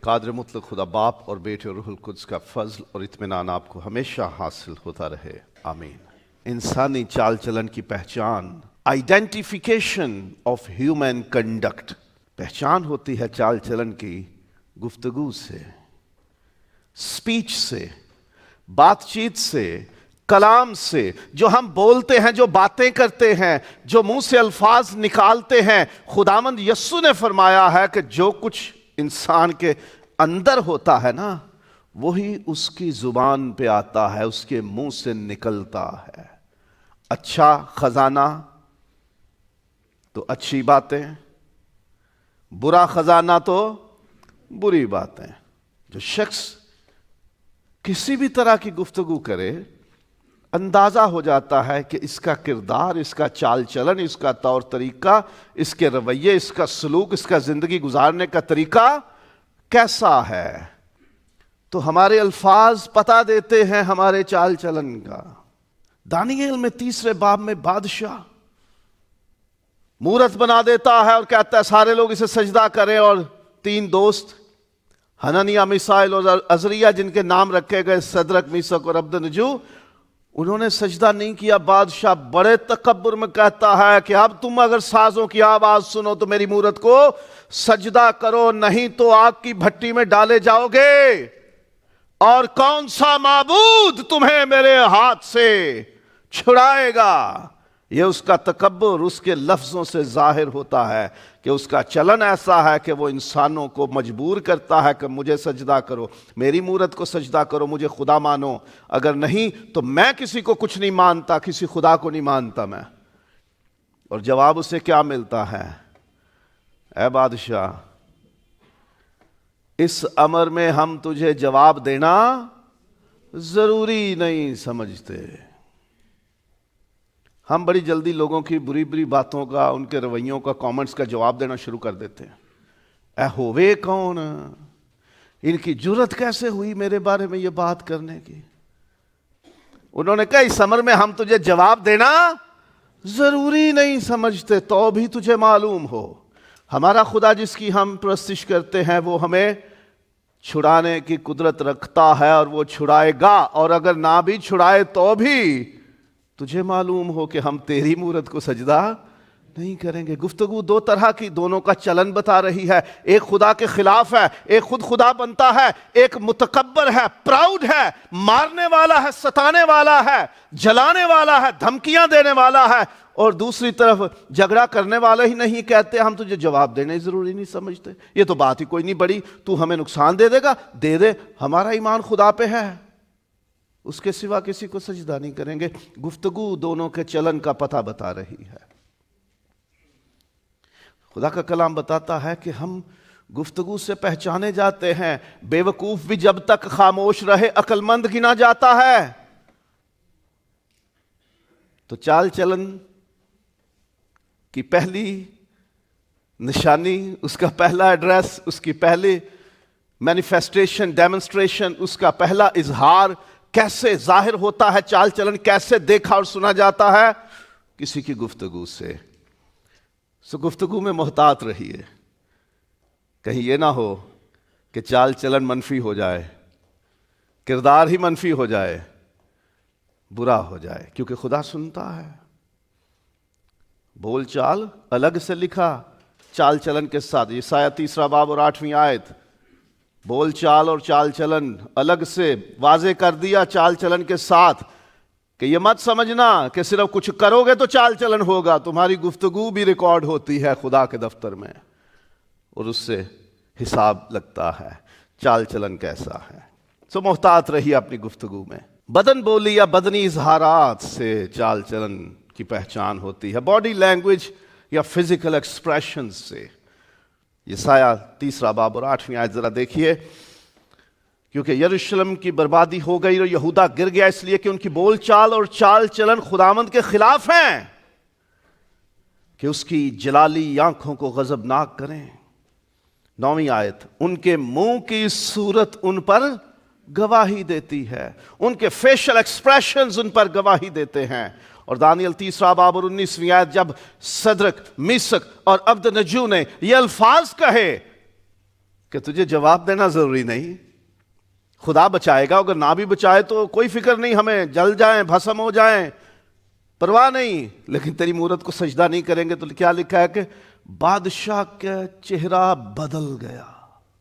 قادر مطلق خدا باپ اور بیٹے اور روح القدس کا فضل اور اطمینان آپ کو ہمیشہ حاصل ہوتا رہے، آمین۔ انسانی چال چلن کی پہچان، آئیڈینٹیفیکیشن آف ہیومن کنڈکٹ، پہچان ہوتی ہے چال چلن کی گفتگو سے، سپیچ سے، بات چیت سے، کلام سے، جو ہم بولتے ہیں، جو باتیں کرتے ہیں، جو منہ سے الفاظ نکالتے ہیں۔ خداوند یسوع نے فرمایا ہے کہ جو کچھ انسان کے اندر ہوتا ہے نا، وہی اس کی زبان پہ آتا ہے، اس کے منہ سے نکلتا ہے۔ اچھا خزانہ تو اچھی باتیں، برا خزانہ تو بری باتیں۔ جو شخص کسی بھی طرح کی گفتگو کرے، اندازہ ہو جاتا ہے کہ اس کا کردار، اس کا چال چلن، اس کا طور طریقہ، اس کے رویے، اس کا سلوک، اس کا زندگی گزارنے کا طریقہ کیسا ہے۔ تو ہمارے الفاظ پتہ دیتے ہیں ہمارے چال چلن کا۔ دانیل میں 3 باب میں بادشاہ مورت بنا دیتا ہے اور کہتا ہے سارے لوگ اسے سجدہ کریں، اور 3 دوست حنانیہ، میشائیل اور عزریہ، جن کے نام رکھے گئے شدرک، میشک اور عبدنجو، انہوں نے سجدہ نہیں کیا۔ بادشاہ بڑے تکبر میں کہتا ہے کہ اب تم اگر سازوں کی آواز سنو تو میری مورت کو سجدہ کرو، نہیں تو آگ کی بھٹی میں ڈالے جاؤ گے، اور کون سا معبود تمہیں میرے ہاتھ سے چھڑائے گا۔ یہ اس کا تکبر اس کے لفظوں سے ظاہر ہوتا ہے کہ اس کا چلن ایسا ہے کہ وہ انسانوں کو مجبور کرتا ہے کہ مجھے سجدہ کرو، میری مورت کو سجدہ کرو، مجھے خدا مانو، اگر نہیں تو میں کسی کو کچھ نہیں مانتا، کسی خدا کو نہیں مانتا میں۔ اور جواب اسے کیا ملتا ہے؟ اے بادشاہ، اس امر میں ہم تجھے جواب دینا ضروری نہیں سمجھتے۔ ہم بڑی جلدی لوگوں کی بری بری باتوں کا، ان کے رویوں کا، کامنٹس کا جواب دینا شروع کر دیتے ہیں۔ اے ہوئے کون، ان کی جرت کیسے ہوئی میرے بارے میں یہ بات کرنے کی۔ انہوں نے کہا اس امر میں ہم تجھے جواب دینا ضروری نہیں سمجھتے، تو بھی تجھے معلوم ہو ہمارا خدا جس کی ہم پرستش کرتے ہیں وہ ہمیں چھڑانے کی قدرت رکھتا ہے، اور وہ چھڑائے گا، اور اگر نہ بھی چھڑائے تو بھی تجھے معلوم ہو کہ ہم تیری مورت کو سجدہ نہیں کریں گے۔ گفتگو 2 طرح کی، دونوں کا چلن بتا رہی ہے۔ ایک خدا کے خلاف ہے، ایک خود خدا بنتا ہے، ایک متکبر ہے، پراؤڈ ہے، مارنے والا ہے، ستانے والا ہے، جلانے والا ہے، دھمکیاں دینے والا ہے، اور دوسری طرف جھگڑا کرنے والا ہی نہیں، کہتے ہم تجھے جواب دینے ضروری نہیں سمجھتے، یہ تو بات ہی کوئی نہیں بڑی، تو ہمیں نقصان دے دے گا، دے دے، ہمارا ایمان خدا پہ ہے، اس کے سوا کسی کو سجدہ نہیں کریں گے۔ گفتگو دونوں کے چلن کا پتہ بتا رہی ہے۔ خدا کا کلام بتاتا ہے کہ ہم گفتگو سے پہچانے جاتے ہیں۔ بے وقوف بھی جب تک خاموش رہے عقل مند گنا جاتا ہے۔ تو چال چلن کی پہلی نشانی، اس کا پہلا ایڈریس، اس کی پہلی مینیفیسٹیشن، ڈیمونسٹریشن، اس کا پہلا اظہار کیسے ظاہر ہوتا ہے، چال چلن کیسے دیکھا اور سنا جاتا ہے؟ کسی کی گفتگو سے۔ سو گفتگو میں محتاط رہیے، کہیں یہ نہ ہو کہ چال چلن منفی ہو جائے، کردار ہی منفی ہو جائے، برا ہو جائے، کیونکہ خدا سنتا ہے۔ بول چال الگ سے لکھا چال چلن کے ساتھ، یسایہ 3 باب اور 8ویں آیت، بول چال اور چال چلن الگ سے واضح کر دیا چال چلن کے ساتھ، کہ یہ مت سمجھنا کہ صرف کچھ کرو گے تو چال چلن ہوگا، تمہاری گفتگو بھی ریکارڈ ہوتی ہے خدا کے دفتر میں، اور اس سے حساب لگتا ہے چال چلن کیسا ہے۔ سو محتاط رہیے اپنی گفتگو میں۔ بدن بولی یا بدنی اظہارات سے چال چلن کی پہچان ہوتی ہے، باڈی لینگویج یا فزیکل ایکسپریشن سے۔ یسایہ 3 باب اور 8ویں آیت ذرا دیکھیے، کیونکہ یروشلم کی بربادی ہو گئی اور یہودا گر گیا اس لیے کہ ان کی بول چال اور چال چلن خداوند کے خلاف ہیں، کہ اس کی جلالی آنکھوں کو غضبناک کریں۔ 9ویں آیت، ان کے منہ کی صورت ان پر گواہی دیتی ہے، ان کے فیشل ایکسپریشنز ان پر گواہی دیتے ہیں۔ اور دانیل 3 باب اور 19ویں آیت، جب صدرک، میشک اور عبدنجو نے یہ الفاظ کہے کہ تجھے جواب دینا ضروری نہیں، خدا بچائے گا، اگر نہ بھی بچائے تو کوئی فکر نہیں، ہمیں جل جائیں بھسم ہو جائیں پرواہ نہیں، لیکن تیری مورت کو سجدہ نہیں کریں گے۔ تو کیا لکھا ہے کہ بادشاہ کا چہرہ بدل گیا،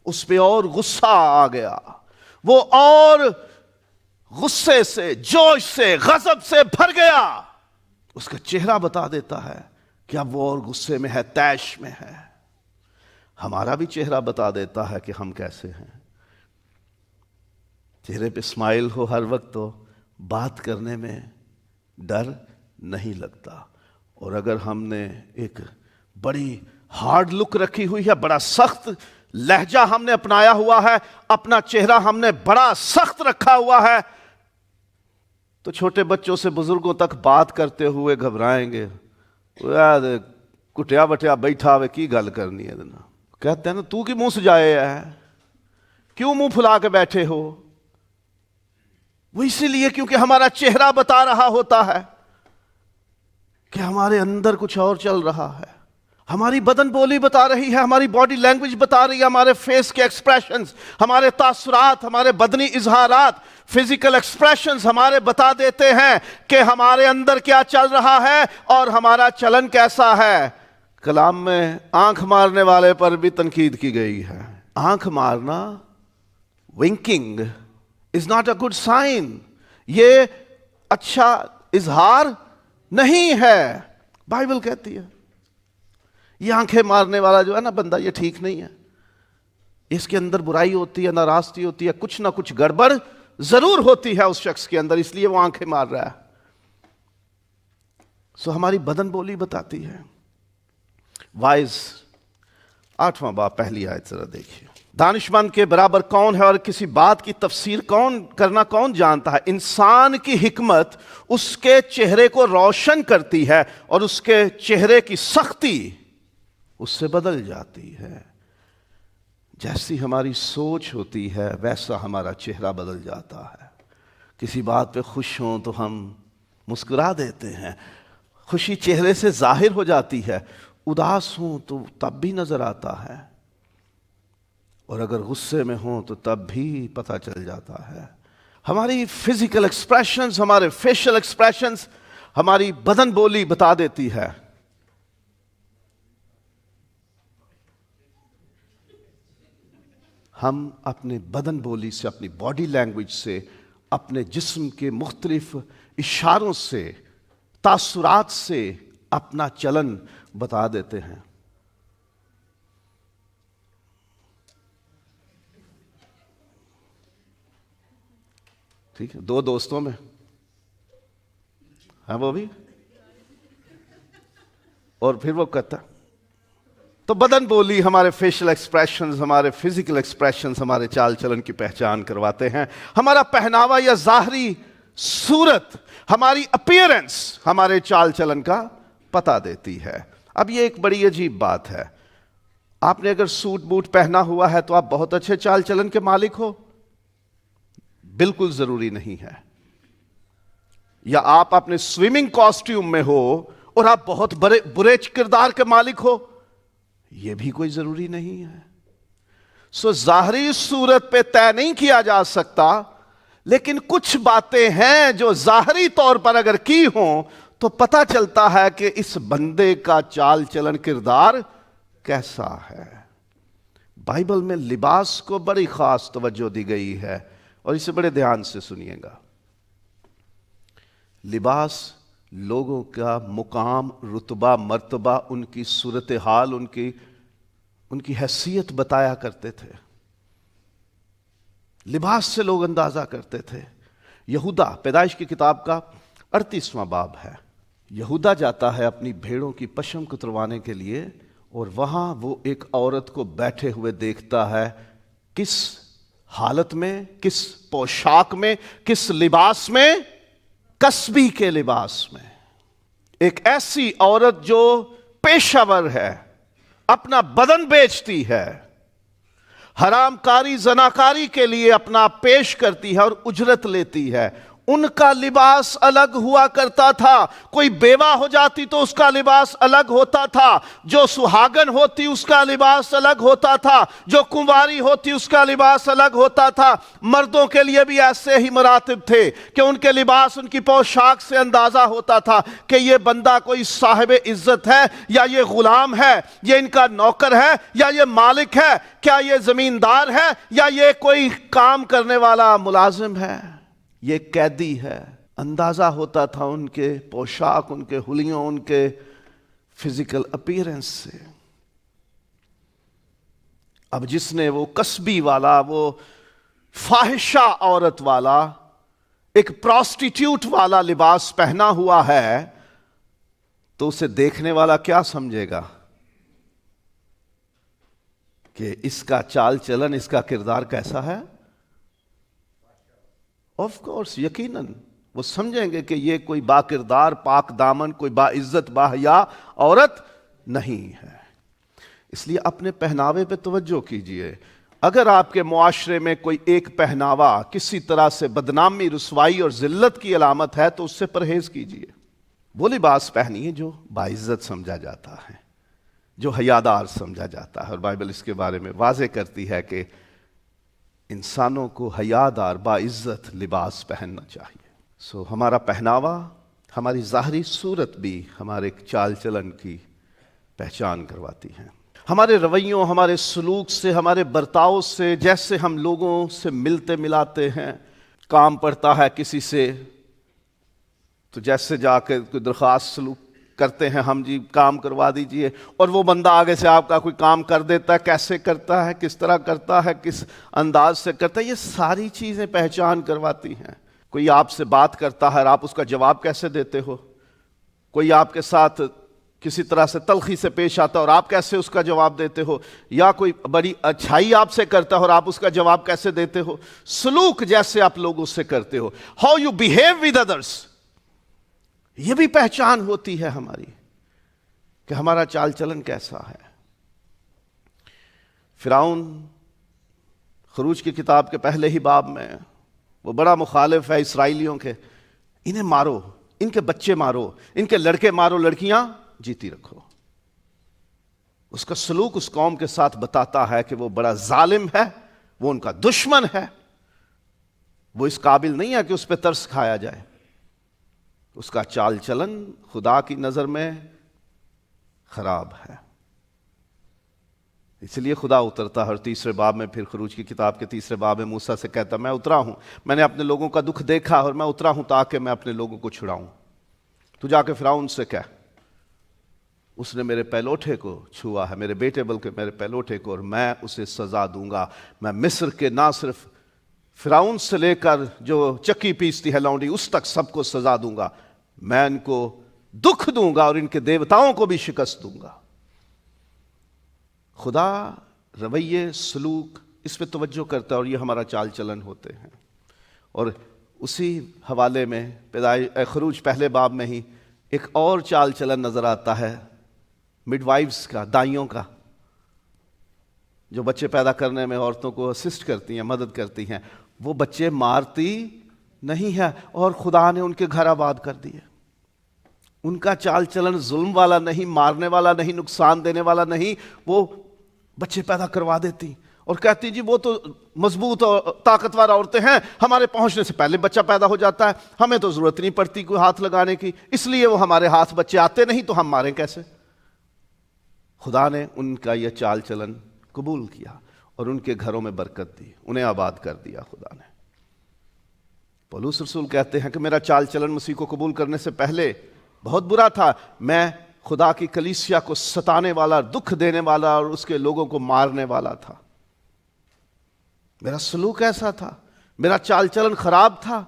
اس پہ اور غصہ آ گیا، وہ اور غصے سے، جوش سے، غضب سے بھر گیا۔ اس کا چہرہ بتا دیتا ہے کہ اب وہ اور غصے میں ہے، طیش میں ہے۔ ہمارا بھی چہرہ بتا دیتا ہے کہ ہم کیسے ہیں۔ چہرے پہ اسمائل ہو ہر وقت تو بات کرنے میں ڈر نہیں لگتا، اور اگر ہم نے ایک بڑی ہارڈ لک رکھی ہوئی ہے، بڑا سخت لہجہ ہم نے اپنایا ہوا ہے، اپنا چہرہ ہم نے بڑا سخت رکھا ہوا ہے، تو چھوٹے بچوں سے بزرگوں تک بات کرتے ہوئے گھبرائیں گے، کٹیا بٹیا بیٹھا ہوئے کی گل کرنی ہے، کہتے ہیں نا تو کی منہ سجائے ہے، کیوں منہ پھلا کے بیٹھے ہو؟ وہ اسی لیے کیونکہ ہمارا چہرہ بتا رہا ہوتا ہے کہ ہمارے اندر کچھ اور چل رہا ہے، ہماری بدن بولی بتا رہی ہے، ہماری باڈی لینگویج بتا رہی ہے، ہمارے فیس کے ایکسپریشنز، ہمارے تاثرات، ہمارے بدنی اظہارات، فزیکل ایکسپریشنز ہمارے بتا دیتے ہیں کہ ہمارے اندر کیا چل رہا ہے اور ہمارا چلن کیسا ہے۔ کلام میں آنکھ مارنے والے پر بھی تنقید کی گئی ہے۔ آنکھ مارنا، winking is not a good sign, یہ اچھا اظہار نہیں ہے۔ بائبل کہتی ہے یہ آنکھیں مارنے والا جو ہے نا بندہ، یہ ٹھیک نہیں ہے، اس کے اندر برائی ہوتی ہے، ناراستی ہوتی ہے، کچھ نہ کچھ گڑبڑ ضرور ہوتی ہے اس شخص کے اندر، اس لیے وہ آنکھیں مار رہا ہے۔ سو ہماری بدن بولی بتاتی ہے۔ وائز 8واں باب پہلی آیت ذرا دیکھیے۔ دانشمند کے برابر کون ہے اور کسی بات کی تفسیر کون جانتا ہے؟ انسان کی حکمت اس کے چہرے کو روشن کرتی ہے اور اس کے چہرے کی سختی اس سے بدل جاتی ہے۔ جیسی ہماری سوچ ہوتی ہے ویسا ہمارا چہرہ بدل جاتا ہے۔ کسی بات پہ خوش ہوں تو ہم مسکرا دیتے ہیں، خوشی چہرے سے ظاہر ہو جاتی ہے، اداس ہوں تو تب بھی نظر آتا ہے، اور اگر غصے میں ہوں تو تب بھی پتہ چل جاتا ہے۔ ہماری فزیکل ایکسپریشنز، ہمارے فیشل ایکسپریشنز، ہماری بدن بولی بتا دیتی ہے۔ ہم اپنے بدن بولی سے، اپنی باڈی لینگویج سے، اپنے جسم کے مختلف اشاروں سے، تاثرات سے اپنا چلن بتا دیتے ہیں۔ ٹھیک ہے، دو دوستوں میں ہے وہ بھی، اور پھر وہ کہتا، تو بدن بولی، ہمارے فیشل ایکسپریشنز، ہمارے فزیکل ایکسپریشنز ہمارے چال چلن کی پہچان کرواتے ہیں۔ ہمارا پہناوا یا ظاہری صورت، ہماری اپیئرنس ہمارے چال چلن کا پتہ دیتی ہے۔ اب یہ ایک بڑی عجیب بات ہے، آپ نے اگر سوٹ بوٹ پہنا ہوا ہے تو آپ بہت اچھے چال چلن کے مالک ہو؟ بالکل ضروری نہیں ہے۔ یا آپ اپنے سوئمنگ کاسٹیوم میں ہو اور آپ بہت برے کردار کے مالک ہو؟ یہ بھی کوئی ضروری نہیں ہے۔ سو ظاہری صورت پہ طے نہیں کیا جا سکتا، لیکن کچھ باتیں ہیں جو ظاہری طور پر اگر کی ہوں تو پتہ چلتا ہے کہ اس بندے کا چال چلن کردار کیسا ہے۔ بائبل میں لباس کو بڑی خاص توجہ دی گئی ہے، اور اسے بڑے دھیان سے سنیے گا۔ لباس لوگوں کا مقام، رتبہ، مرتبہ، ان کی صورتحال، ان کی حیثیت بتایا کرتے تھے۔ لباس سے لوگ اندازہ کرتے تھے۔ یہودا، پیدائش کی کتاب کا 38واں باب ہے، یہودا جاتا ہے اپنی بھیڑوں کی پشم کتروانے کے لیے، اور وہاں وہ ایک عورت کو بیٹھے ہوئے دیکھتا ہے۔ کس حالت میں، کس پوشاک میں، کس لباس میں؟ کسبی کے لباس میں۔ ایک ایسی عورت جو پیشہ ور ہے، اپنا بدن بیچتی ہے، حرام کاری، زناکاری کے لیے اپنا پیش کرتی ہے اور اجرت لیتی ہے، ان کا لباس الگ ہوا کرتا تھا. کوئی بیوہ ہو جاتی تو اس کا لباس الگ ہوتا تھا, جو سہاگن ہوتی اس کا لباس الگ ہوتا تھا, جو کنواری ہوتی اس کا لباس الگ ہوتا تھا. مردوں کے لیے بھی ایسے ہی مراتب تھے کہ ان کے لباس, ان کی پوشاک سے اندازہ ہوتا تھا کہ یہ بندہ کوئی صاحب عزت ہے یا یہ غلام ہے, یہ ان کا نوکر ہے یا یہ مالک ہے, کیا یہ زمیندار ہے یا یہ کوئی کام کرنے والا ملازم ہے, یہ قیدی ہے. اندازہ ہوتا تھا ان کے پوشاک, ان کے حلیوں, ان کے فزیکل اپیرنس سے. اب جس نے وہ کسبی والا, وہ فاحشہ عورت والا, ایک پروسٹیٹیوٹ والا لباس پہنا ہوا ہے, تو اسے دیکھنے والا کیا سمجھے گا کہ اس کا چال چلن, اس کا کردار کیسا ہے؟ آف کورس, یقیناً وہ سمجھیں گے کہ یہ کوئی با کردار, پاک دامن, کوئی با عزت, با حیا عورت نہیں ہے. اس لیے اپنے پہناوے پہ توجہ کیجئے. اگر آپ کے معاشرے میں کوئی ایک پہناوا کسی طرح سے بدنامی, رسوائی اور ذلت کی علامت ہے تو اس سے پرہیز کیجئے. وہ لباس پہنیے جو باعزت سمجھا جاتا ہے, جو حیادار سمجھا جاتا ہے. اور بائبل اس کے بارے میں واضح کرتی ہے کہ انسانوں کو حیادار, باعزت لباس پہننا چاہیے. ہمارا پہناوا, ہماری ظاہری صورت بھی ہمارے چال چلن کی پہچان کرواتی ہے. ہمارے رویوں, ہمارے سلوک سے, ہمارے برتاؤ سے, جیسے ہم لوگوں سے ملتے ملاتے ہیں. کام پڑتا ہے کسی سے تو جیسے جا کے کوئی درخواست سلوک کرتے ہیں ہم, جی کام کروا دیجئے, اور وہ بندہ آگے سے آپ کا کوئی کام کر دیتا ہے. کیسے کرتا ہے, کس طرح کرتا ہے, کس انداز سے کرتا ہے, یہ ساری چیزیں پہچان کرواتی ہیں. کوئی آپ سے بات کرتا ہے اور آپ اس کا جواب کیسے دیتے ہو, کوئی آپ کے ساتھ کسی طرح سے تلخی سے پیش آتا ہے اور آپ کیسے اس کا جواب دیتے ہو, یا کوئی بڑی اچھائی آپ سے کرتا ہے اور آپ اس کا جواب کیسے دیتے ہو. سلوک جیسے آپ لوگوں سے کرتے ہو, how you behave with others, یہ بھی پہچان ہوتی ہے ہماری کہ ہمارا چال چلن کیسا ہے. فرعون خروج کی کتاب کے پہلے ہی باب میں وہ بڑا مخالف ہے اسرائیلیوں کے. انہیں مارو, ان کے بچے مارو, ان کے لڑکے مارو, لڑکیاں جیتی رکھو. اس کا سلوک اس قوم کے ساتھ بتاتا ہے کہ وہ بڑا ظالم ہے, وہ ان کا دشمن ہے, وہ اس قابل نہیں ہے کہ اس پہ ترس کھایا جائے. اس کا چال چلن خدا کی نظر میں خراب ہے. اس لیے خدا اترتا ہے اور تیسرے باب میں, پھر خروج کی کتاب کے تیسرے باب میں موسیٰ سے کہتا, میں اترا ہوں, میں نے اپنے لوگوں کا دکھ دیکھا اور میں اترا ہوں تاکہ میں اپنے لوگوں کو چھڑاؤں. تو جا کے فرعون سے کہہ, اس نے میرے پہلوٹے کو چھوا ہے, میرے بیٹے بلکہ میرے پہلوٹے کو, اور میں اسے سزا دوں گا. میں مصر کے نہ صرف فرعون سے لے کر جو چکی پیستی ہے لونڈی اس تک سب کو سزا دوں گا. میں ان کو دکھ دوں گا اور ان کے دیوتاؤں کو بھی شکست دوں گا. خدا رویے, سلوک, اس پہ توجہ کرتا ہے اور یہ ہمارا چال چلن ہوتے ہیں. اور اسی حوالے میں خروج پہلے باب میں ہی ایک اور چال چلن نظر آتا ہے مڈ وائفز کا, دائیوں کا, جو بچے پیدا کرنے میں عورتوں کو اسسٹ کرتی ہیں, مدد کرتی ہیں. وہ بچے مارتی نہیں ہے اور خدا نے ان کے گھر آباد کر دیے. ان کا چال چلن ظلم والا نہیں, مارنے والا نہیں, نقصان دینے والا نہیں. وہ بچے پیدا کروا دیتی اور کہتی جی وہ تو مضبوط اور طاقتور عورتیں ہیں, ہمارے پہنچنے سے پہلے بچہ پیدا ہو جاتا ہے, ہمیں تو ضرورت نہیں پڑتی کوئی ہاتھ لگانے کی, اس لیے وہ ہمارے ہاتھ بچے آتے نہیں تو ہم ماریں کیسے. خدا نے ان کا یہ چال چلن قبول کیا اور ان کے گھروں میں برکت دی, انہیں آباد کر دیا خدا نے. پولس رسول کہتے ہیں کہ میرا چال چلن مسیح کو قبول کرنے سے پہلے بہت برا تھا. میں خدا کی کلیسیا کو ستانے والا, دکھ دینے والا اور اس کے لوگوں کو مارنے والا تھا. میرا سلوک ایسا تھا, میرا چال چلن خراب تھا.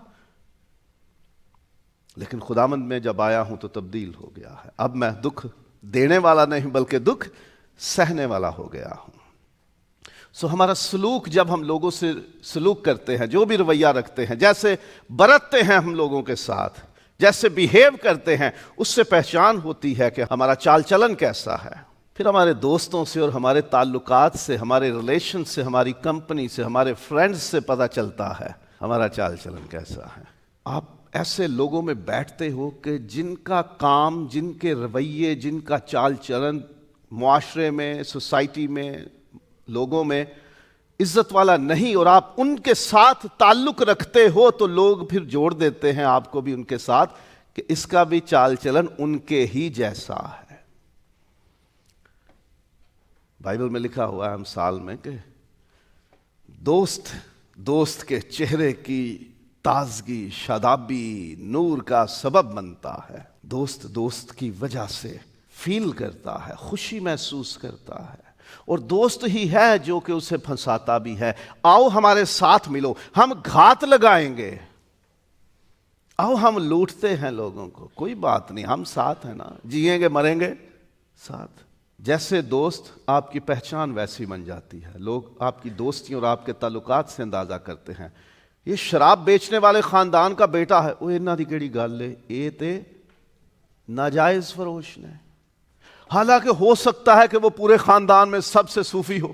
لیکن خداوند میں جب آیا ہوں تو تبدیل ہو گیا ہے. اب میں دکھ دینے والا نہیں بلکہ دکھ سہنے والا ہو گیا ہوں. ہمارا سلوک, جب ہم لوگوں سے سلوک کرتے ہیں, جو بھی رویہ رکھتے ہیں, جیسے برتتے ہیں ہم لوگوں کے ساتھ, جیسے بیہیو کرتے ہیں, اس سے پہچان ہوتی ہے کہ ہمارا چال چلن کیسا ہے. پھر ہمارے دوستوں سے اور ہمارے تعلقات سے, ہمارے ریلیشن سے, ہماری کمپنی سے, ہمارے فرینڈز سے پتہ چلتا ہے ہمارا چال چلن کیسا ہے. آپ ایسے لوگوں میں بیٹھتے ہو کہ جن کا کام، جن کے رویے، جن کا چال چلن معاشرے میں، سوسائٹی میں، لوگوں میں عزت والا نہیں، اور آپ ان کے ساتھ تعلق رکھتے ہو تو لوگ پھر جوڑ دیتے ہیں آپ کو بھی ان کے ساتھ کہ اس کا بھی چال چلن ان کے ہی جیسا ہے۔ بائبل میں لکھا ہوا ہے امثال میں کہ دوست کے چہرے کی تازگی شادابی نور کا سبب بنتا ہے۔ دوست کی وجہ سے فیل کرتا ہے، خوشی محسوس کرتا ہے، اور دوست ہی ہے جو کہ اسے پھنساتا بھی ہے۔ آؤ ہمارے ساتھ ملو، ہم گھات لگائیں گے، آؤ ہم لوٹتے ہیں لوگوں کو، کوئی بات نہیں، ہم ساتھ ہیں نا، جیئیں گے مریں گے ساتھ۔ جیسے دوست آپ کی پہچان ویسی بن جاتی ہے، لوگ آپ کی دوستی اور آپ کے تعلقات سے اندازہ کرتے ہیں۔ یہ شراب بیچنے والے خاندان کا بیٹا ہے، وہ انہاں دی کیڑی گل ہے، یہ تے ناجائز فروش نے، حالانکہ ہو سکتا ہے کہ وہ پورے خاندان میں سب سے صوفی ہو،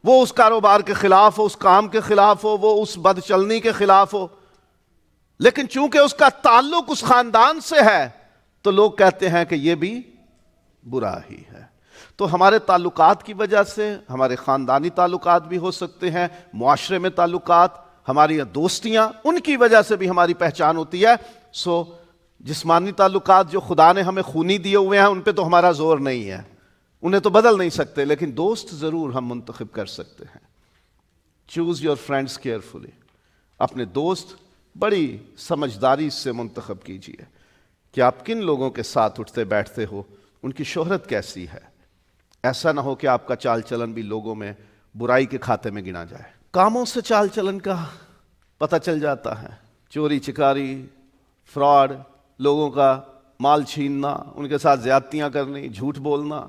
وہ اس کاروبار کے خلاف ہو، اس کام کے خلاف ہو، وہ اس بد چلنی کے خلاف ہو، لیکن چونکہ اس کا تعلق اس خاندان سے ہے تو لوگ کہتے ہیں کہ یہ بھی برا ہی ہے۔ تو ہمارے تعلقات کی وجہ سے، ہمارے خاندانی تعلقات بھی ہو سکتے ہیں، معاشرے میں تعلقات، ہماری دوستیاں، ان کی وجہ سے بھی ہماری پہچان ہوتی ہے۔ جسمانی تعلقات جو خدا نے ہمیں خونی دیے ہوئے ہیں ان پہ تو ہمارا زور نہیں ہے، انہیں تو بدل نہیں سکتے، لیکن دوست ضرور ہم منتخب کر سکتے ہیں۔ چوز یور فرینڈس کیئرفلی، اپنے دوست بڑی سمجھداری سے منتخب کیجیے کہ آپ کن لوگوں کے ساتھ اٹھتے بیٹھتے ہو، ان کی شہرت کیسی ہے۔ ایسا نہ ہو کہ آپ کا چال چلن بھی لوگوں میں برائی کے کھاتے میں گنا جائے۔ کاموں سے چال چلن کا پتہ چل جاتا ہے، چوری چکاری، فراڈ، لوگوں کا مال چھیننا، ان کے ساتھ زیادتیاں کرنی، جھوٹ بولنا،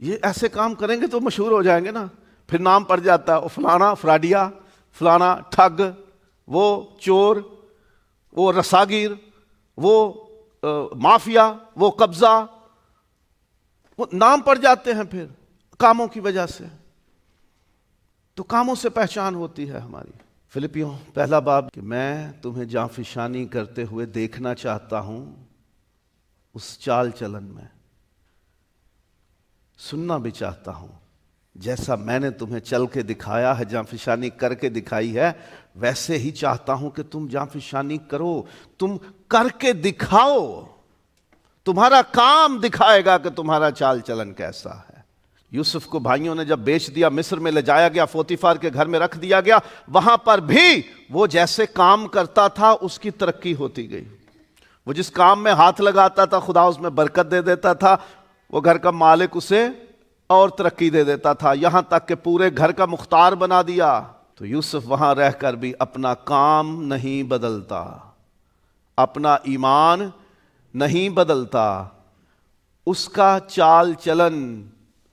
یہ ایسے کام کریں گے تو مشہور ہو جائیں گے نا، پھر نام پڑ جاتا ہے، فلانا فراڈیا، فلانا ٹھگ، وہ چور، وہ رساگیر، وہ مافیا، وہ قبضہ، وہ نام پڑ جاتے ہیں پھر کاموں کی وجہ سے۔ تو کاموں سے پہچان ہوتی ہے ہماری۔ فلپیوں پہلا باب کہ میں تمہیں جانفشانی کرتے ہوئے دیکھنا چاہتا ہوں، اس چال چلن میں سننا بھی چاہتا ہوں، جیسا میں نے تمہیں چل کے دکھایا ہے، جانفشانی کر کے دکھائی ہے، ویسے ہی چاہتا ہوں کہ تم جانفشانی کرو، تم کر کے دکھاؤ، تمہارا کام دکھائے گا کہ تمہارا چال چلن کیسا ہے۔ یوسف کو بھائیوں نے جب بیچ دیا، مصر میں لے جایا گیا، پوتیفار کے گھر میں رکھ دیا گیا، وہاں پر بھی وہ جیسے کام کرتا تھا اس کی ترقی ہوتی گئی۔ وہ جس کام میں ہاتھ لگاتا تھا خدا اس میں برکت دے دیتا تھا، وہ گھر کا مالک اسے اور ترقی دے دیتا تھا، یہاں تک کہ پورے گھر کا مختار بنا دیا۔ تو یوسف وہاں رہ کر بھی اپنا کام نہیں بدلتا، اپنا ایمان نہیں بدلتا، اس کا چال چلن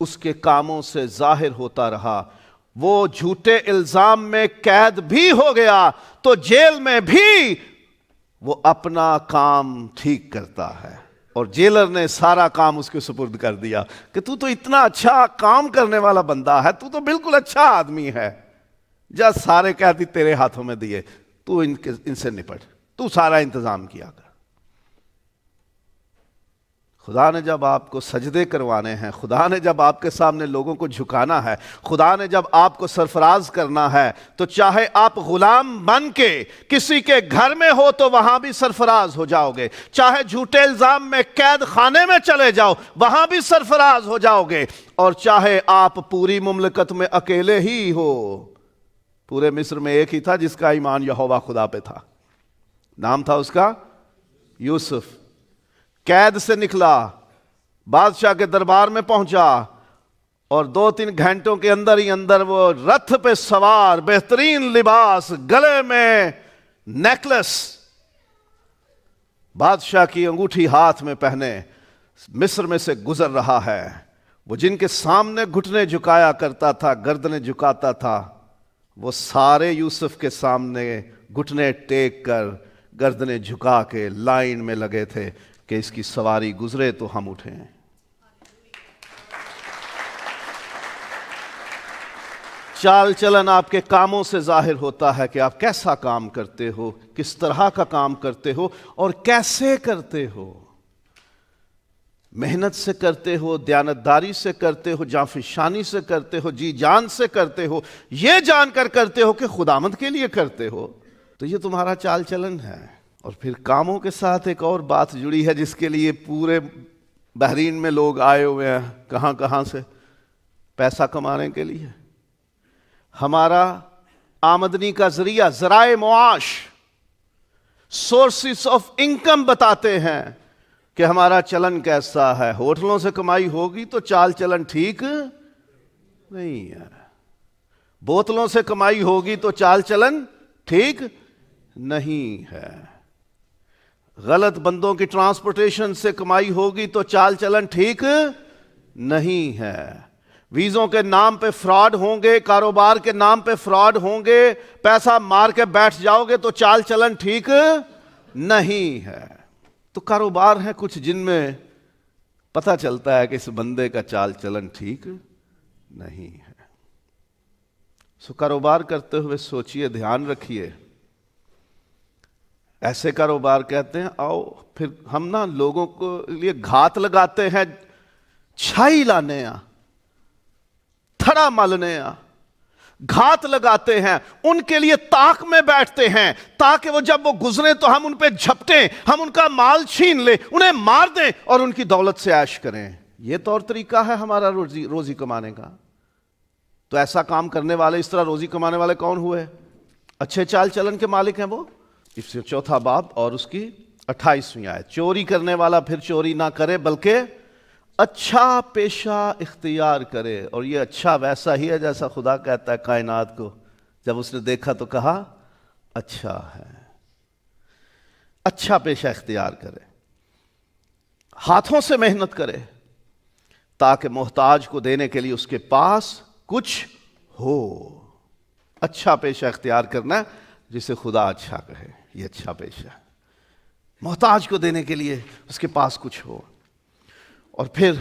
اس کے کاموں سے ظاہر ہوتا رہا۔ وہ جھوٹے الزام میں قید بھی ہو گیا تو جیل میں بھی وہ اپنا کام ٹھیک کرتا ہے، اور جیلر نے سارا کام اس کے سپرد کر دیا کہ تو اتنا اچھا کام کرنے والا بندہ ہے، تو بالکل اچھا آدمی ہے، جا سارے قیدی تیرے ہاتھوں میں دیے، تو ان سے نپٹ، تو سارا انتظام کیا کر۔ خدا نے جب آپ کو سجدے کروانے ہیں، خدا نے جب آپ کے سامنے لوگوں کو جھکانا ہے، خدا نے جب آپ کو سرفراز کرنا ہے، تو چاہے آپ غلام بن کے کسی کے گھر میں ہو تو وہاں بھی سرفراز ہو جاؤ گے، چاہے جھوٹے الزام میں قید خانے میں چلے جاؤ وہاں بھی سرفراز ہو جاؤ گے، اور چاہے آپ پوری مملکت میں اکیلے ہی ہو۔ پورے مصر میں ایک ہی تھا جس کا ایمان یہوہ خدا پہ تھا، نام تھا اس کا یوسف۔ قید سے نکلا، بادشاہ کے دربار میں پہنچا، اور 2-3 گھنٹوں کے اندر ہی اندر وہ رتھ پہ سوار، بہترین لباس، گلے میں نیکلس، بادشاہ کی انگوٹھی ہاتھ میں پہنے مصر میں سے گزر رہا ہے۔ وہ جن کے سامنے گھٹنے جھکایا کرتا تھا، گردنیں جھکاتا تھا، وہ سارے یوسف کے سامنے گھٹنے ٹیک کر گردنیں جھکا کے لائن میں لگے تھے کہ اس کی سواری گزرے تو ہم اٹھیں۔ چال چلن آپ کے کاموں سے ظاہر ہوتا ہے کہ آپ کیسا کام کرتے ہو، کس طرح کا کام کرتے ہو اور کیسے کرتے ہو۔ محنت سے کرتے ہو، دیانتداری سے کرتے ہو، جانفشانی سے کرتے ہو، جی جان سے کرتے ہو، یہ جان کر کرتے ہو کہ خداوند کے لیے کرتے ہو، تو یہ تمہارا چال چلن ہے۔ اور پھر کاموں کے ساتھ ایک اور بات جڑی ہے جس کے لیے پورے بحرین میں لوگ آئے ہوئے ہیں، کہاں کہاں سے، پیسہ کمانے کے لیے۔ ہمارا آمدنی کا ذریعہ، ذرائع معاش، سورسز آف انکم بتاتے ہیں کہ ہمارا چلن کیسا ہے۔ ہوٹلوں سے کمائی ہوگی تو چال چلن ٹھیک نہیں ہے، بوتلوں سے کمائی ہوگی تو چال چلن ٹھیک نہیں ہے، غلط بندوں کی ٹرانسپورٹیشن سے کمائی ہوگی تو چال چلن ٹھیک نہیں ہے، ویزوں کے نام پہ فراڈ ہوں گے، کاروبار کے نام پہ فراڈ ہوں گے، پیسہ مار کے بیٹھ جاؤ گے تو چال چلن ٹھیک نہیں ہے۔ تو کاروبار ہیں کچھ جن میں پتہ چلتا ہے کہ اس بندے کا چال چلن ٹھیک نہیں ہے۔ سو کاروبار کرتے ہوئے سوچئے، دھیان رکھیے، ایسے کاروبار کہتے ہیں آؤ پھر ہم نا لوگوں کو لیے گھات لگاتے ہیں، چھائی لانے آ، تھڑا ملنے آ، گھات لگاتے ہیں، ان کے لیے طاق میں بیٹھتے ہیں تاکہ وہ جب وہ گزریں تو ہم ان پہ جھپٹیں، ہم ان کا مال چھین لیں، انہیں مار دیں اور ان کی دولت سے عیش کریں۔ یہ طور طریقہ ہے ہمارا روزی کمانے کا۔ تو ایسا کام کرنے والے، اس طرح روزی کمانے والے کون ہوئے؟ اچھے چال چلن کے مالک ہیں وہ۔ اس سے 4 باب اور اس کی 28ویں آیت، چوری کرنے والا پھر چوری نہ کرے بلکہ اچھا پیشہ اختیار کرے۔ اور یہ اچھا ویسا ہی ہے جیسا خدا کہتا ہے کائنات کو، جب اس نے دیکھا تو کہا اچھا ہے۔ اچھا پیشہ اختیار کرے، ہاتھوں سے محنت کرے تاکہ محتاج کو دینے کے لیے اس کے پاس کچھ ہو۔ اچھا پیشہ اختیار کرنا ہے جسے خدا اچھا کہے، یہ اچھا پیشہ ہے، محتاج کو دینے کے لیے اس کے پاس کچھ ہو۔ اور پھر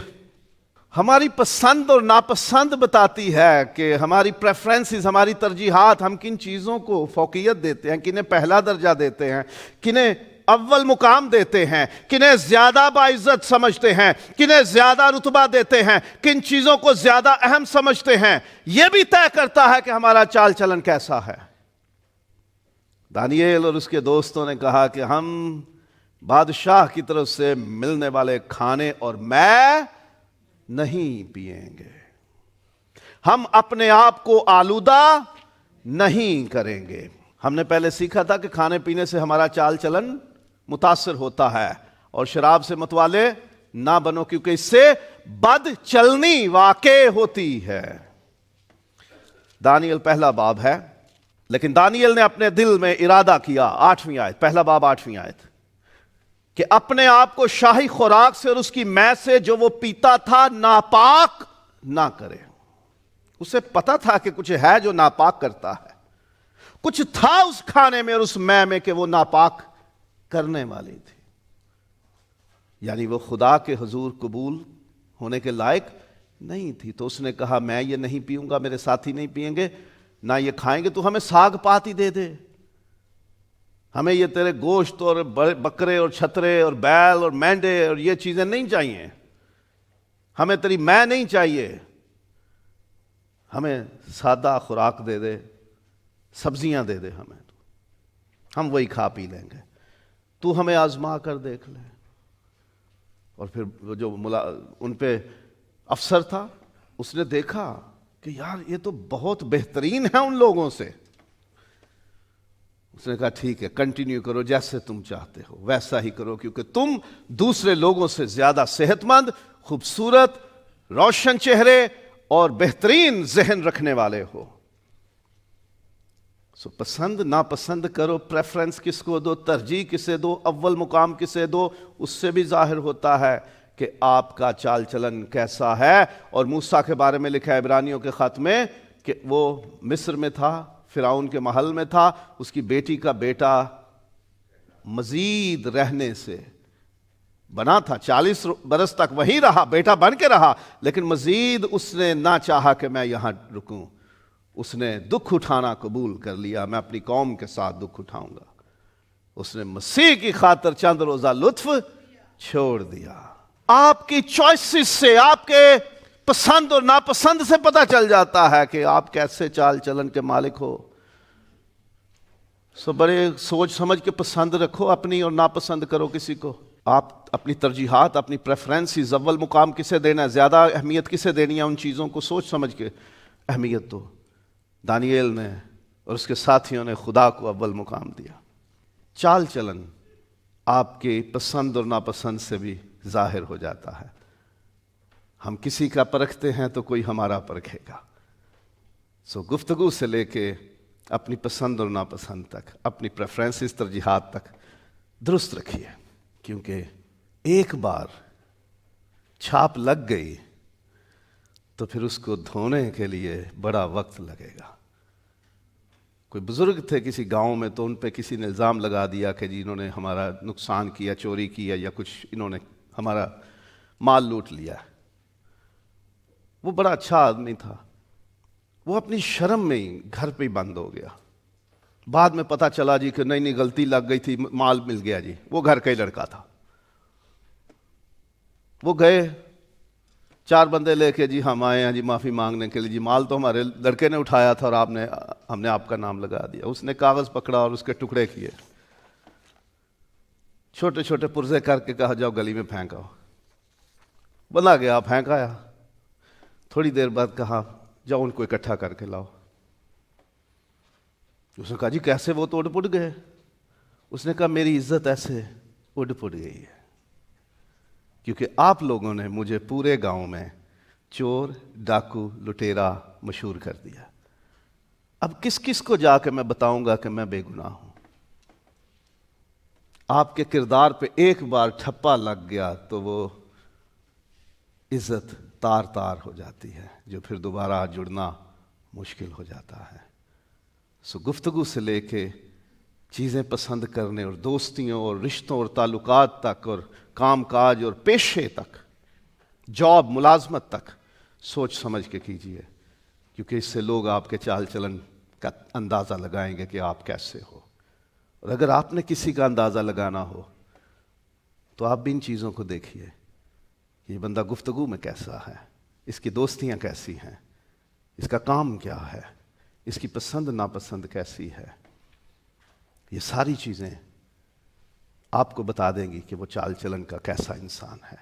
ہماری پسند اور ناپسند بتاتی ہے کہ ہماری پریفرنسز، ہماری ترجیحات، ہم کن چیزوں کو فوقیت دیتے ہیں، کنہیں پہلا درجہ دیتے ہیں، کنہیں اول مقام دیتے ہیں، کنہیں زیادہ باعزت سمجھتے ہیں، کنہیں زیادہ رتبہ دیتے ہیں، کن چیزوں کو زیادہ اہم سمجھتے ہیں، یہ بھی طے کرتا ہے کہ ہمارا چال چلن کیسا ہے۔ دانیال اور اس کے دوستوں نے کہا کہ ہم بادشاہ کی طرف سے ملنے والے کھانے اور میں نہیں پئیں گے، ہم اپنے آپ کو آلودہ نہیں کریں گے۔ ہم نے پہلے سیکھا تھا کہ کھانے پینے سے ہمارا چال چلن متاثر ہوتا ہے، اور شراب سے متوالے نہ بنو کیونکہ اس سے بد چلنی واقع ہوتی ہے۔ دانیال 1 باب ہے، لیکن دانیال نے اپنے دل میں ارادہ کیا، 8ویں آیت، 1 باب 8ویں آیت، کہ اپنے آپ کو شاہی خوراک سے اور اس کی مے سے جو وہ پیتا تھا ناپاک نہ کرے۔ اسے پتا تھا کہ کچھ ہے جو ناپاک کرتا ہے، کچھ تھا اس کھانے میں اور اس مے میں کہ وہ ناپاک کرنے والی تھی، یعنی وہ خدا کے حضور قبول ہونے کے لائق نہیں تھی۔ تو اس نے کہا میں یہ نہیں پیوں گا، میرے ساتھی نہیں پئیں گے، نہ یہ کھائیں گے، تو ہمیں ساگ پات ہی دے دے، ہمیں یہ تیرے گوشت اور بکرے اور چھترے اور بیل اور مینڈے اور یہ چیزیں نہیں چاہیے، ہمیں تیری میں نہیں چاہیے، ہمیں سادہ خوراک دے دے، سبزیاں دے دے ہمیں، ہم وہی کھا پی لیں گے، تو ہمیں آزما کر دیکھ لے۔ اور پھر جو ان پہ افسر تھا اس نے دیکھا کہ یار یہ تو بہت بہترین ہے ان لوگوں سے، اس نے کہا ٹھیک ہے کنٹینیو کرو، جیسے تم چاہتے ہو ویسا ہی کرو، کیونکہ تم دوسرے لوگوں سے زیادہ صحت مند، خوبصورت، روشن چہرے اور بہترین ذہن رکھنے والے ہو۔ سو پسند ناپسند کرو، پریفرنس کس کو دو، ترجیح کسے دو، اول مقام کسے دو، اس سے بھی ظاہر ہوتا ہے کہ آپ کا چال چلن کیسا ہے۔ اور موسیٰ کے بارے میں لکھا ہے عبرانیوں کے خط میں کہ وہ مصر میں تھا، فرعون کے محل میں تھا، اس کی بیٹی کا بیٹا مزید رہنے سے بنا تھا، 40 برس تک وہیں رہا، بیٹا بن کے رہا، لیکن مزید اس نے نہ چاہا کہ میں یہاں رکوں، اس نے دکھ اٹھانا قبول کر لیا، میں اپنی قوم کے ساتھ دکھ اٹھاؤں گا۔ اس نے مسیح کی خاطر چند روزہ لطف چھوڑ دیا۔ آپ کی چوائسز سے، آپ کے پسند اور ناپسند سے پتہ چل جاتا ہے کہ آپ کیسے چال چلن کے مالک ہو۔ بڑے سوچ سمجھ کے پسند رکھو اپنی، اور ناپسند کرو کسی کو۔ آپ اپنی ترجیحات، اپنی پریفرنسز، اول مقام کسے دینا ہے، زیادہ اہمیت کسے دینی ہے، ان چیزوں کو سوچ سمجھ کے اہمیت دو۔ دانیال نے اور اس کے ساتھیوں نے خدا کو اول مقام دیا۔ چال چلن آپ کے پسند اور ناپسند سے بھی ظاہر ہو جاتا ہے۔ ہم کسی کا پرکھتے ہیں تو کوئی ہمارا پرکھے گا۔ گفتگو سے لے کے اپنی پسند اور ناپسند تک، اپنی پریفرنسز، ترجیحات تک درست رکھیے، کیونکہ ایک بار چھاپ لگ گئی تو پھر اس کو دھونے کے لیے بڑا وقت لگے گا۔ کوئی بزرگ تھے کسی گاؤں میں، تو ان پہ کسی نے الزام لگا دیا کہ جی انہوں نے ہمارا نقصان کیا، چوری کیا، یا کچھ انہوں نے ہمارا مال لوٹ لیا۔ وہ بڑا اچھا آدمی تھا، وہ اپنی شرم میں ہی گھر پہ ہی بند ہو گیا۔ بعد میں پتہ چلا جی کہ نہیں غلطی لگ گئی تھی، مال مل گیا جی، وہ گھر کا ہی لڑکا تھا۔ وہ گئے 4 بندے لے کے، جی ہم آئے ہیں جی معافی مانگنے کے لیے، جی مال تو ہمارے لڑکے نے اٹھایا تھا اور ہم نے آپ کا نام لگا دیا۔ اس نے کاغذ پکڑا اور اس کے ٹکڑے کیے، چھوٹے چھوٹے پرزے کر کے کہا جاؤ گلی میں پھینک آؤ۔ بندہ گیا، پھینک آیا۔ تھوڑی دیر بعد کہا جاؤ ان کو اکٹھا کر کے لاؤ۔ اس نے کہا جی کیسے؟ وہ تو اڑ پڑ گئے۔ اس نے کہا میری عزت ایسے اڑ پڑ گئی ہے کیونکہ آپ لوگوں نے مجھے پورے گاؤں میں چور، ڈاکو، لٹیرا مشہور کر دیا۔ اب کس کس کو جا کے میں بتاؤں گا کہ میں بے گناہ ہوں؟ آپ کے کردار پہ ایک بار ٹھپا لگ گیا تو وہ عزت تار تار ہو جاتی ہے، جو پھر دوبارہ جڑنا مشکل ہو جاتا ہے۔ گفتگو سے لے کے چیزیں پسند کرنے اور دوستیوں اور رشتوں اور تعلقات تک، اور کام کاج اور پیشے تک، جاب، ملازمت تک سوچ سمجھ کے کیجیے، کیونکہ اس سے لوگ آپ کے چال چلن کا اندازہ لگائیں گے کہ آپ کیسے ہو۔ اور اگر آپ نے کسی کا اندازہ لگانا ہو تو آپ بھی ان چیزوں کو دیکھیے کہ یہ بندہ گفتگو میں کیسا ہے، اس کی دوستیاں کیسی ہیں، اس کا کام کیا ہے، اس کی پسند ناپسند کیسی ہے۔ یہ ساری چیزیں آپ کو بتا دیں گی کہ وہ چال چلن کا کیسا انسان ہے۔